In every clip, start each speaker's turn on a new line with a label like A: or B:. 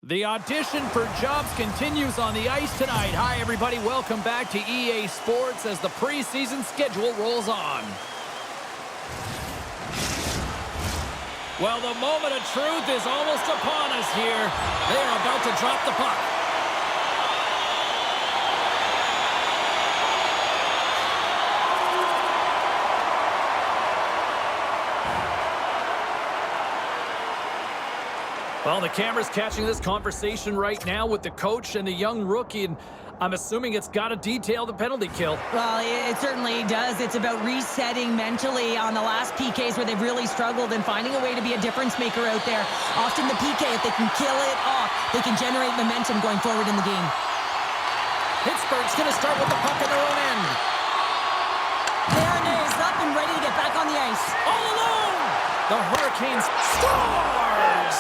A: The audition for jobs continues on the ice tonight. Hi, everybody. Welcome back to EA Sports as the preseason schedule rolls on. Well, the moment of truth is almost upon us here. They are about to drop the puck. Well, the camera's catching this conversation right now with the coach and the young rookie, and I'm assuming it's got to detail the penalty kill.
B: Well, it certainly does. It's about resetting mentally on the last PKs where they've really struggled and finding a way to be a difference maker out there. Often the PK, if they can kill it off, they can generate momentum going forward in the game.
A: Pittsburgh's going to start with the puck at their own end.
B: Marinez is up and ready to get back on the ice.
A: All alone! The Hurricanes scores!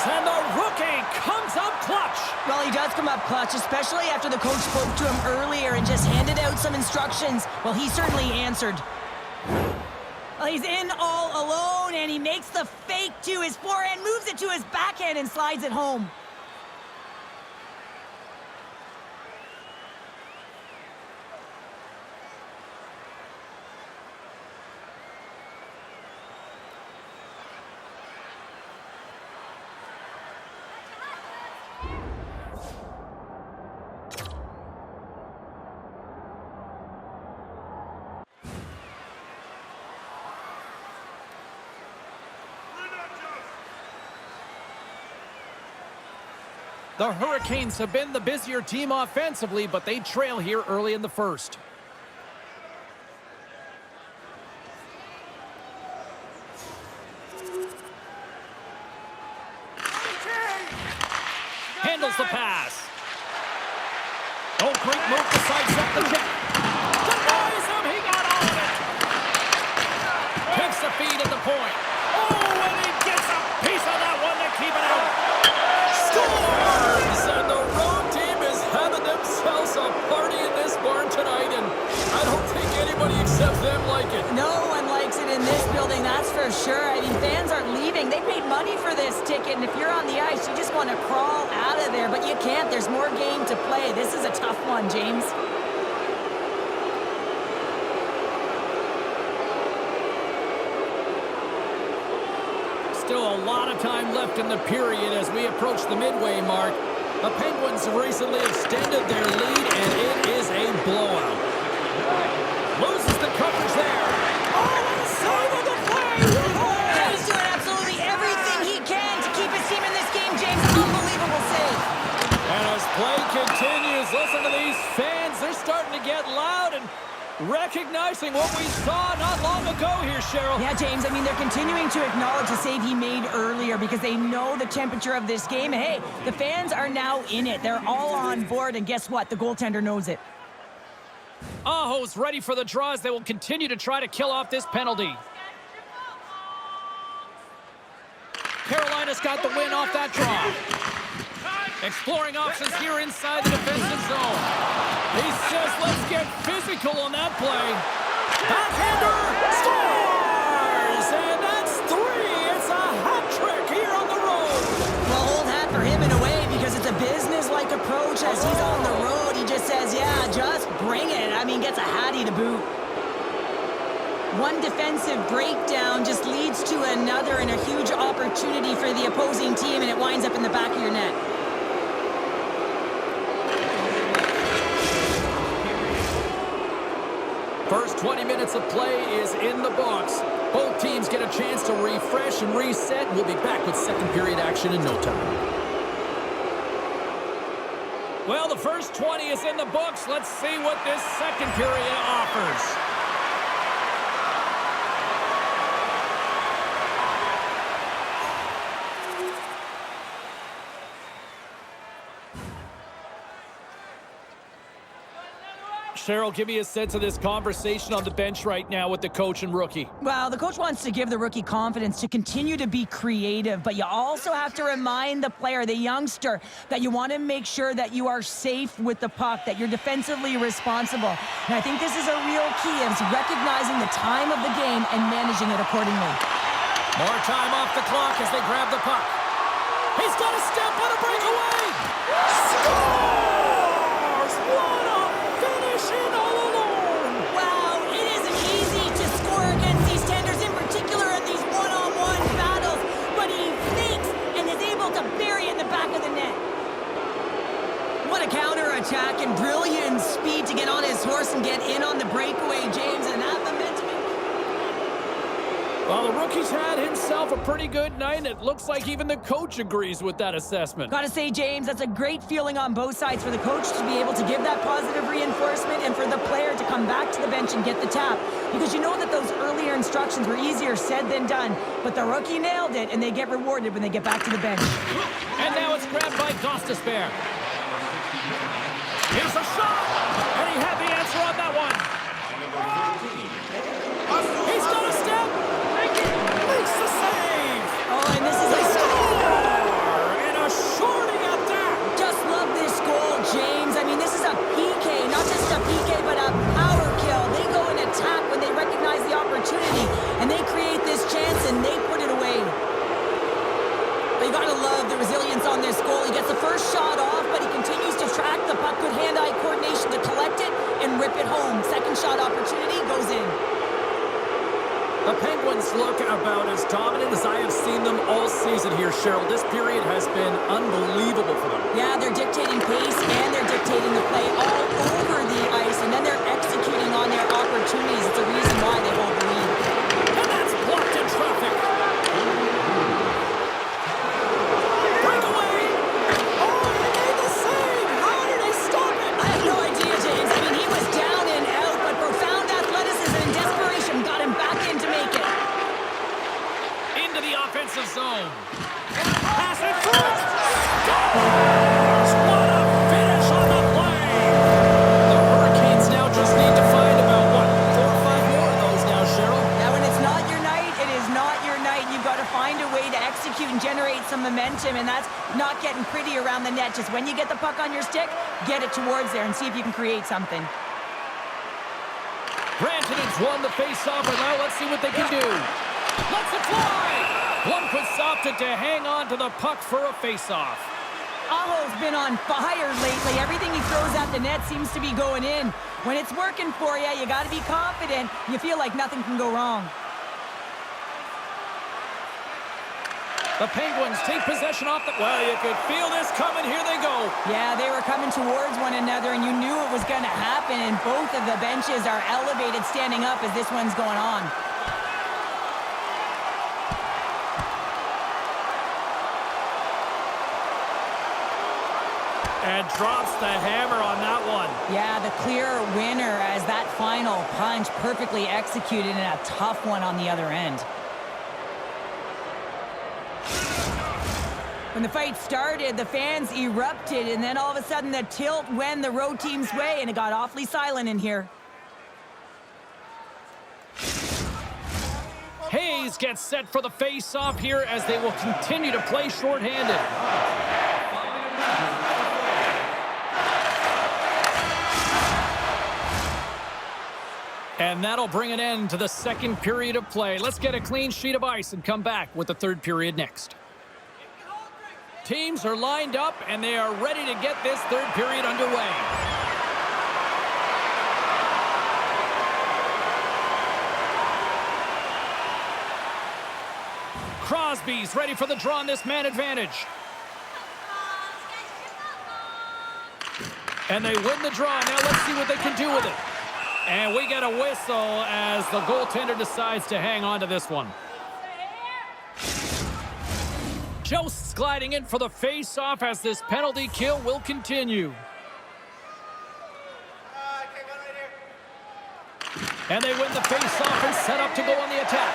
A: And the rookie comes up clutch.
B: Well, he does come up clutch, especially after the coach spoke to him earlier and just handed out some instructions. Well, he certainly answered. Well, he's in all alone, and he makes the fake to his forehand, moves it to his backhand, and slides it home.
A: The Hurricanes have been the busier team offensively, but they trail here early in the first. Handles the pass. Oh, great move to sidestep the kick. Denies him. He got all of it. Takes the feed at the point. Oh, and he gets a piece of that one to keep it out. Scores! And the road team is having themselves a party in this barn tonight, and I don't think anybody except them like it.
B: No one likes it in this building, that's for sure. I mean, fans aren't leaving. They paid money for this ticket, and if you're on the ice, you just want to crawl out of there, but you can't. There's more game to play. This is a tough one, James.
A: Still a lot of time left in the period as we approach the midway mark. The Penguins have recently extended their lead, and it is a blowout. Loses the coverage there. Oh, what a save of the play!
B: He's doing absolutely everything he can to keep his team in this game, James. Unbelievable save.
A: And as play continues, listen to these fans. They're starting to get loud and recognizing what we saw not long ago here, Cheryl.
B: Yeah, James, I mean, they're continuing to acknowledge the save he made earlier because they know the temperature of this game. And hey, the fans are now in it. They're all on board, and guess what? The goaltender knows it.
A: Aho's ready for the draws. They will continue to try to kill off this penalty. Carolina's got the win off that draw. Exploring options here inside the defensive zone. He says, let's get physical on that play. Backhander scores! And that's three. It's a hat trick here on the road.
B: Well, old hat for him in a way because it's a business-like approach as he's on the road. He just says, yeah, just bring it. I mean, gets a hattie to boot. One defensive breakdown just leads to another and a huge opportunity for the opposing team, and it winds up in the back of your net.
A: First 20 minutes of play is in the books. Both teams get a chance to refresh and reset. We'll be back with second period action in no time. Well, the first 20 is in the books. Let's see what this second period offers. Cheryl, give me a sense of this conversation on the bench right now with the coach and rookie.
B: Well, the coach wants to give the rookie confidence to continue to be creative, but you also have to remind the player, the youngster, that you want to make sure that you are safe with the puck, that you're defensively responsible. And I think this is a real key of recognizing the time of the game and managing it accordingly.
A: More time off the clock as they grab the puck. He's got a step on a breakaway. Scores! What a finish in all alone!
B: Wow, it isn't easy to score against these tenders, in particular in these one-on-one battles, but he fakes and is able to bury it in the back of the net. What a counter-attack and brilliant speed to get on his horse and get in on the breakaway, James, and that momentum.
A: Well, the rookie's had himself a pretty good night, and it looks like even the coach agrees with that assessment.
B: Gotta say, James, that's a great feeling on both sides for the coach to be able to give that positive reinforcement and for the player to come back to the bench and get the tap. Because you know that those earlier instructions were easier said than done, but the rookie nailed it, and they get rewarded when they get back to the bench.
A: And now it's grabbed by Gostisbehere. Here's a shot, and he had the answer on that one. He's got a step. Makes the save.
B: Oh, and this is a
A: Score! And a shorty at that.
B: Just love this goal, James. I mean, this is a PK, not just a PK, but a power kill. They go and attack when they recognize the opportunity, and they create this chance, and they put it away. But you gotta love the resilience on this goal. He gets the first shot off, but he continues to track the puck, good hand-eye coordination to collect it and rip it home. Second shot opportunity goes in.
A: The Penguins look about as dominant as I have seen them all season here, Cheryl. This period has been unbelievable for them.
B: Yeah, they're dictating pace and they're dictating the play all over the ice, and then they're executing on their opportunities. It's a reason why they hold the lead.
A: And that's blocked in traffic. Breakaway. Oh, he made the save. How did he stop it?
B: I have no idea, James. I mean, he was down and out, but profound athleticism and desperation got him back in to make it.
A: Into the offensive zone. Pass it through. Scores! What a finish on the play. The Hurricanes now just need to find about, 4 or 5 more of those now, Cheryl?
B: Now, when it's not your night, it is not your night. You've got to find a way to execute and generate some momentum, and that's not getting pretty around the net. Just when you get the puck on your stick, get it towards there and see if you can create something.
A: Rantanen's won the face-off, and now let's see what they can do. Let's it fly! Blomqvist opted to hang on to the puck for a face-off.
B: Aho's been on fire lately. Everything he throws at the net seems to be going in. When it's working for you, you got to be confident. You feel like nothing can go wrong.
A: The Penguins take possession off the... Well, you could feel this coming. Here they go.
B: Yeah, they were coming towards one another, and you knew it was going to happen, and both of the benches are elevated standing up as this one's going on.
A: And drops the hammer on that one.
B: Yeah, the clear winner as that final punch perfectly executed and a tough one on the other end. When the fight started, the fans erupted, and then all of a sudden the tilt went the road team's way, and it got awfully silent in here.
A: Hayes gets set for the face-off here as they will continue to play shorthanded. And that'll bring an end to the second period of play. Let's get a clean sheet of ice and come back with the third period next. Teams are lined up, and they are ready to get this third period underway. Crosby's ready for the draw on this man advantage. And they win the draw. Now let's see what they can do with it. And we get a whistle as the goaltender decides to hang on to this one. Jost's gliding in for the face-off as this penalty kill will continue. And they win the face-off and set up to go on the attack.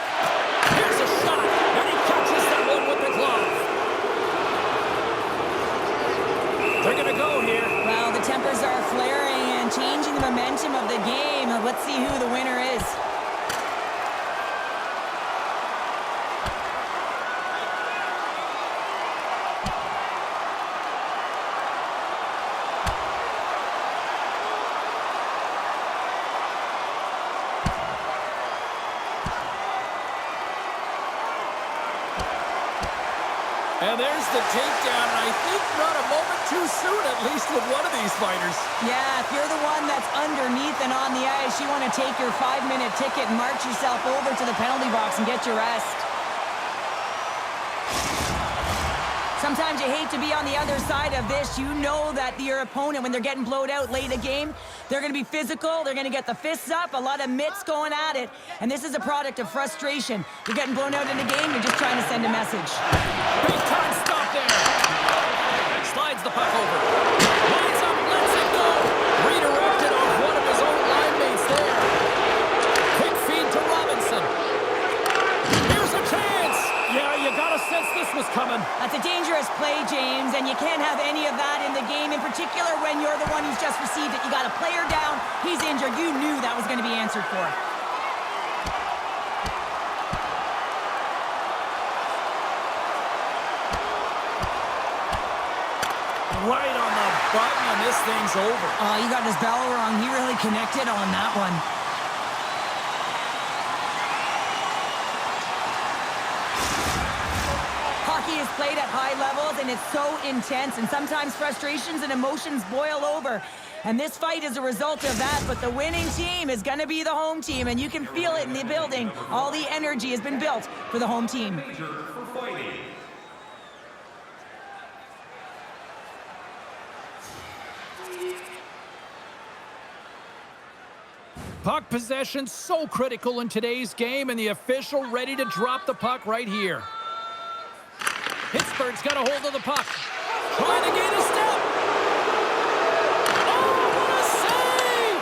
A: Here's a shot, and he catches that one with the glove. They're going to go here.
B: Well, the tempers are flaring and changing the momentum of the game. Let's see who the winner is.
A: And there's the takedown, and I think not a moment too soon, at least with one of these fighters.
B: Yeah, if you're the one that's underneath and on the ice, you want to take your 5-minute ticket and march yourself over to the penalty box and get your rest. Sometimes you hate to be on the other side of this. You know that your opponent, when they're getting blowed out late in the game, they're going to be physical. They're going to get the fists up, a lot of mitts going at it. And this is a product of frustration. You're getting blown out in the game. You're just trying to send a message.
A: Big time stop there. Slides the puck over. Lines up, lets it go. Redirected off one of his own line mates there. Quick feed to Robinson. Here's a chance. Yeah, you got to sense this was coming.
B: That's a dangerous play, James, and you can't have any of that in the game, in particular when you're the one who's just received it. You got a player down, he's injured. You knew that was going to be answered for.
A: Right on the button, and this thing's over.
B: Oh, you got his bell wrong. He really connected on that one. Hockey is played at high levels, and it's so intense, and sometimes frustrations and emotions boil over. And this fight is a result of that, but the winning team is going to be the home team, and you can feel it in the building. All the energy has been built for the home team.
A: Puck possession so critical in today's game, and the official ready to drop the puck right here. Pittsburgh's got a hold of the puck. Trying to gain a step. Oh, what a save!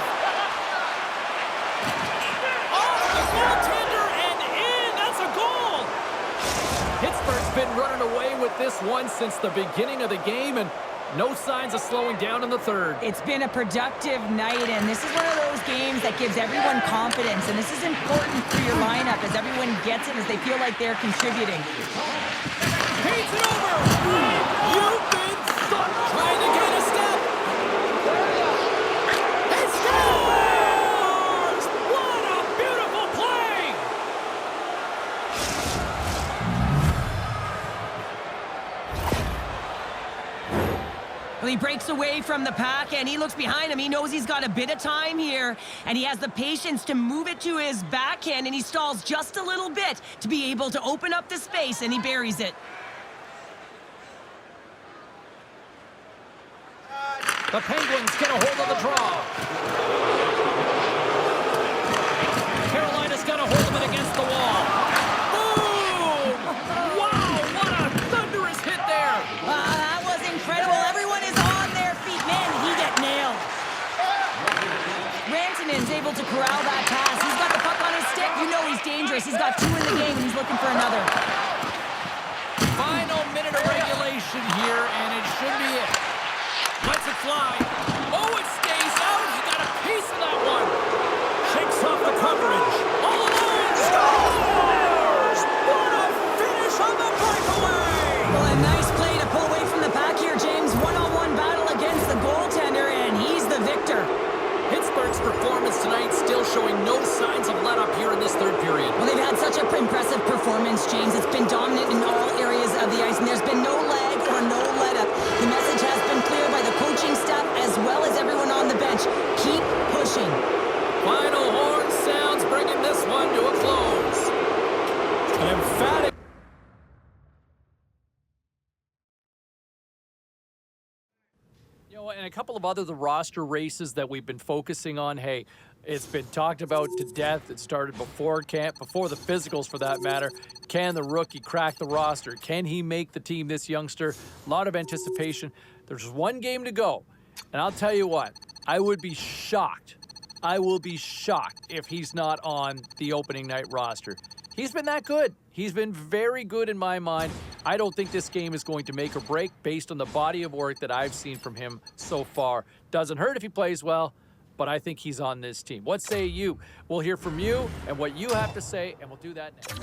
A: Off the goaltender and in. That's a goal. Pittsburgh's been running away with this one since the beginning of the game, and no signs of slowing down in the third.
B: It's been a productive night, and this is one of those games that gives everyone confidence, and this is important for your lineup as everyone gets it, as they feel like they're contributing.
A: Paints it over! You've been thumped! Trying to gain a step! He scores! What a beautiful play!
B: Well, he breaks away from the pack, and he looks behind him. He knows he's got a bit of time here, and he has the patience to move it to his backhand, and he stalls just a little bit to be able to open up the space, and he buries it.
A: The Penguins get a hold of the draw. Carolina's got a hold of it against the wall. Boom! Wow, what a thunderous hit there.
B: That was incredible. Everyone is on their feet. Man, he got nailed. Rantanen's able to corral that pass. He's got the puck on his stick. You know he's dangerous. He's got 2 in the game, and he's looking for another.
A: Final minute of regulation here, and it should be it. Lets it fly. Oh, it stays out. He got a piece of that one. Shakes off the coverage. All alone. Scores! What a finish on the breakaway!
B: Well, a nice play to pull away from the pack here, James. One-on-one battle against the goaltender, and he's the victor.
A: Pittsburgh's performance tonight still showing no signs of let-up here in this third period.
B: Well, they've had such an impressive performance, James. It's been dominant in all areas of the ice, and there's been no lag or no let-up. The message has been clear by the coaching staff as well as everyone on the bench. Keep pushing.
A: Final horn sounds, bringing this one to a close. An emphatic... You know, and a couple of other the roster races that we've been focusing on. Hey, it's been talked about to death. It started before camp, before the physicals for that matter. Can the rookie crack the roster? Can he make the team, this youngster? A lot of anticipation. There's one game to go. And I'll tell you what, I would be shocked. I will be shocked if he's not on the opening night roster. He's been that good. He's been very good in my mind. I don't think this game is going to make or break based on the body of work that I've seen from him so far. Doesn't hurt if he plays well, but I think he's on this team. What say you? We'll hear from you and what you have to say, and we'll do that next.